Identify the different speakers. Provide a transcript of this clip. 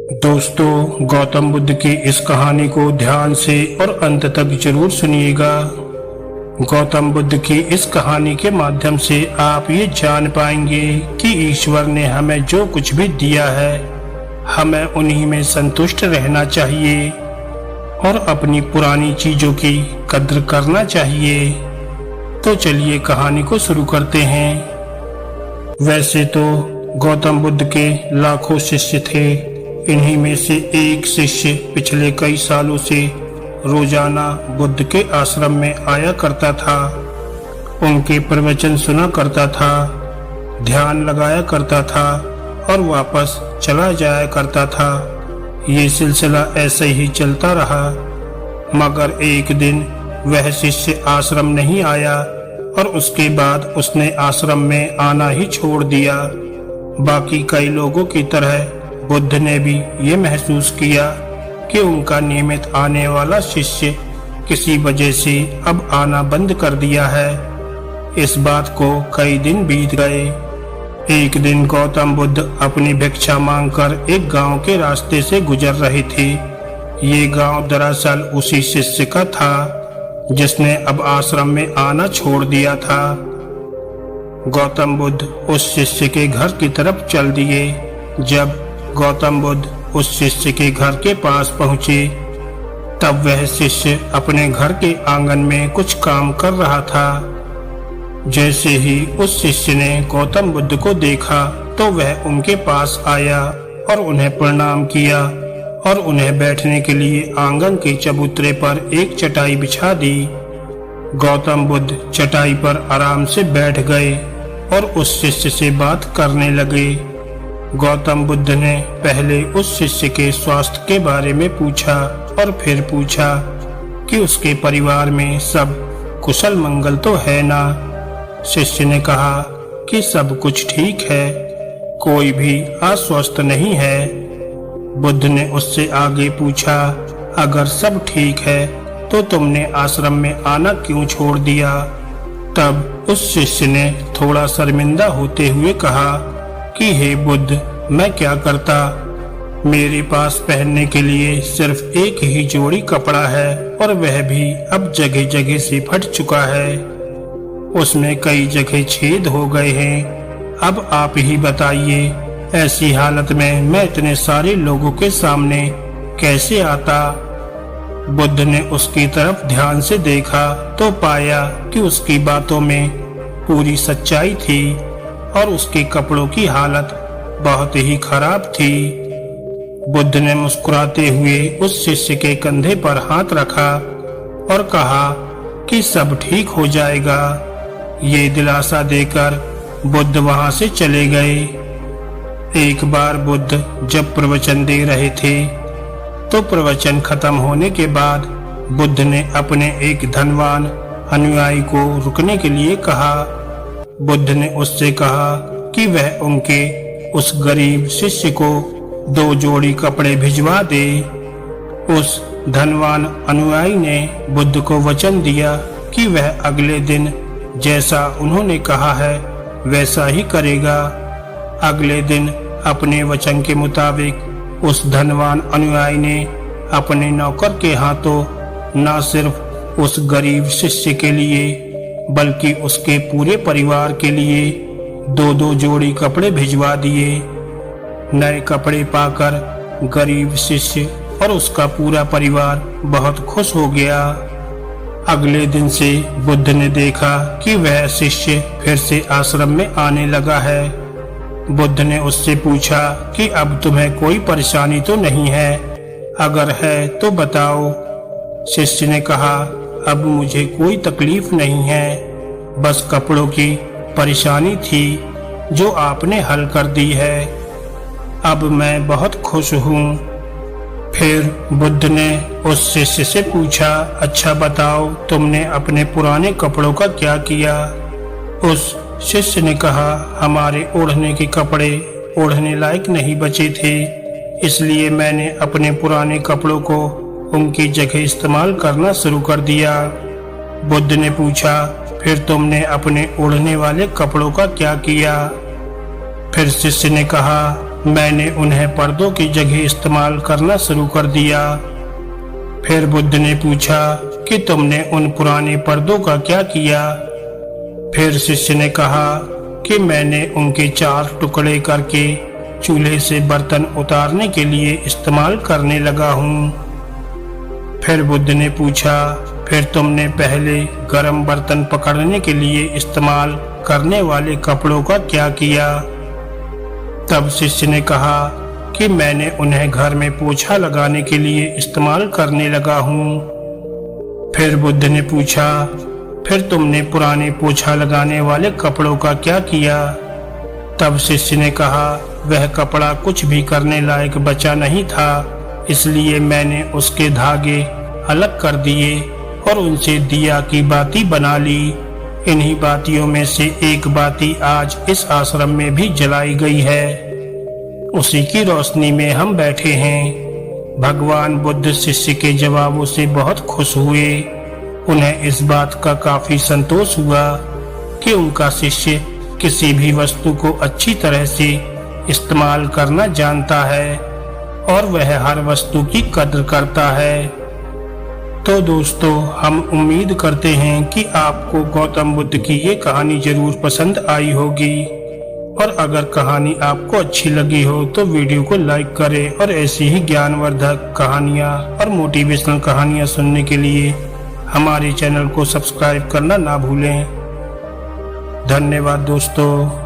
Speaker 1: दोस्तों, गौतम बुद्ध की इस कहानी को ध्यान से और अंत तक जरूर सुनिएगा। गौतम बुद्ध की इस कहानी के माध्यम से आप ये जान पाएंगे कि ईश्वर ने हमें जो कुछ भी दिया है, हमें उन्हीं में संतुष्ट रहना चाहिए और अपनी पुरानी चीजों की कद्र करना चाहिए। तो चलिए कहानी को शुरू करते हैं। वैसे तो गौतम बुद्ध के लाखों शिष्य थे। इन्हीं में से एक शिष्य पिछले कई सालों से रोजाना बुद्ध के आश्रम में आया करता था, उनके प्रवचन सुना करता था, ध्यान लगाया करता था और वापस चला जाया करता था। ये सिलसिला ऐसे ही चलता रहा, मगर एक दिन वह शिष्य आश्रम नहीं आया और उसके बाद उसने आश्रम में आना ही छोड़ दिया। बाकी कई लोगों की तरह बुद्ध ने भी ये महसूस किया कि उनका नियमित आने वाला शिष्य किसी वजह से अब आना बंद कर दिया है। इस बात को कई दिन बीत गए। एक दिन गौतम बुद्ध अपनी भिक्षा मांगकर एक गांव के रास्ते से गुजर रहे थे। ये गांव दरअसल उसी शिष्य का था जिसने अब आश्रम में आना छोड़ दिया था। गौतम बुद्ध उस शिष्य के घर की तरफ चल दिए। जब गौतम बुद्ध उस शिष्य के घर के पास पहुंचे, तब वह शिष्य अपने घर के आंगन में कुछ काम कर रहा था। जैसे ही उस शिष्य ने गौतम बुद्ध को देखा तो वह उनके पास आया और उन्हें प्रणाम किया और उन्हें बैठने के लिए आंगन के चबूतरे पर एक चटाई बिछा दी। गौतम बुद्ध चटाई पर आराम से बैठ गए और उस शिष्य से बात करने लगे। गौतम बुद्ध ने पहले उस शिष्य के स्वास्थ्य के बारे में पूछा और फिर पूछा कि उसके परिवार में सब कुशल मंगल तो है ना। शिष्य ने कहा कि सब कुछ ठीक है, कोई भी अस्वस्थ नहीं है। बुद्ध ने उससे आगे पूछा, अगर सब ठीक है तो तुमने आश्रम में आना क्यों छोड़ दिया? तब उस शिष्य ने थोड़ा शर्मिंदा होते हुए कहा कि हे बुद्ध, मैं क्या करता? मेरे पास पहनने के लिए सिर्फ एक ही जोड़ी कपड़ा है और वह भी अब जगह जगह से फट चुका है। उसमें कई जगह छेद हो गए हैं। अब आप ही बताइए, ऐसी हालत में मैं इतने सारे लोगों के सामने कैसे आता? बुद्ध ने उसकी तरफ ध्यान से देखा तो पाया कि उसकी बातों में पूरी सच्चाई थी और उसके कपड़ों की हालत बहुत ही खराब थी। बुद्ध ने मुस्कुराते हुए उस शिष्य के कंधे पर हाथ रखा और कहा कि सब ठीक हो जाएगा। ये दिलासा देकर बुद्ध वहां से चले गए। एक बार बुद्ध जब प्रवचन दे रहे थे तो प्रवचन खत्म होने के बाद बुद्ध ने अपने एक धनवान अनुयायी को रुकने के लिए कहा। बुद्ध ने उससे कहा कि वह उनके उस गरीब शिष्य को 2 जोड़ी कपड़े भिजवा दे। उस धनवान अनुयायी ने बुद्ध को वचन दिया कि वह अगले दिन जैसा उन्होंने कहा है वैसा ही करेगा। अगले दिन अपने वचन के मुताबिक उस धनवान अनुयायी ने अपने नौकर के हाथों न सिर्फ उस गरीब शिष्य के लिए बल्कि उसके पूरे परिवार के लिए 2-2 जोड़ी कपड़े भिजवा दिए। नए कपड़े पाकर गरीब शिष्य और उसका पूरा परिवार बहुत खुश हो गया। अगले दिन से बुद्ध ने देखा कि वह शिष्य फिर से आश्रम में आने लगा है। बुद्ध ने उससे पूछा कि अब तुम्हें कोई परेशानी तो नहीं है? अगर है तो बताओ। शिष्य ने कहा, अब मुझे कोई तकलीफ नहीं है, बस कपड़ों की परेशानी थी जो आपने हल कर दी है। अब मैं बहुत खुश हूँ। फिर बुद्ध ने उस शिष्य से पूछा, अच्छा बताओ, तुमने अपने पुराने कपड़ों का क्या किया? उस शिष्य ने कहा, हमारे ओढ़ने के कपड़े ओढ़ने लायक नहीं बचे थे, इसलिए मैंने अपने पुराने कपड़ों को उनकी जगह इस्तेमाल करना शुरू कर दिया। बुद्ध ने पूछा, फिर तुमने अपने ओढ़ने वाले कपड़ों का क्या किया? फिर शिष्य ने कहा, मैंने उन्हें पर्दों की जगह इस्तेमाल करना शुरू कर दिया। फिर बुद्ध ने पूछा कि तुमने उन पुराने पर्दों का क्या किया? फिर शिष्य ने कहा कि मैंने उनके 4 टुकड़े करके चूल्हे से बर्तन उतारने के लिए इस्तेमाल करने लगा हूँ। फिर बुद्ध ने पूछा, फिर तुमने पहले गर्म बर्तन पकड़ने के लिए इस्तेमाल करने वाले कपड़ों का क्या किया? तब शिष्य ने कहा कि मैंने उन्हें घर में पोछा लगाने के लिए इस्तेमाल करने लगा हूँ। फिर बुद्ध ने पूछा, फिर तुमने पुराने पोछा लगाने वाले कपड़ों का क्या किया? तब शिष्य ने कहा, वह कपड़ा कुछ भी करने लायक बचा नहीं था, इसलिए मैंने उसके धागे अलग कर दिए और उनसे दिया की बाती बना ली। इन्हीं बातियों में से एक बाती आज इस आश्रम में भी जलाई गई है। उसी की रोशनी में हम बैठे हैं। भगवान बुद्ध शिष्य के जवाबों से बहुत खुश हुए। उन्हें इस बात का काफी संतोष हुआ कि उनका शिष्य किसी भी वस्तु को अच्छी तरह से इस्तेमाल करना जानता है और वह हर वस्तु की कद्र करता है। तो दोस्तों, हम उम्मीद करते हैं कि आपको गौतम बुद्ध की ये कहानी जरूर पसंद आई होगी, और अगर कहानी आपको अच्छी लगी हो तो वीडियो को लाइक करें और ऐसी ही ज्ञानवर्धक कहानियाँ और मोटिवेशनल कहानियाँ सुनने के लिए हमारे चैनल को सब्सक्राइब करना ना भूलें। धन्यवाद दोस्तों।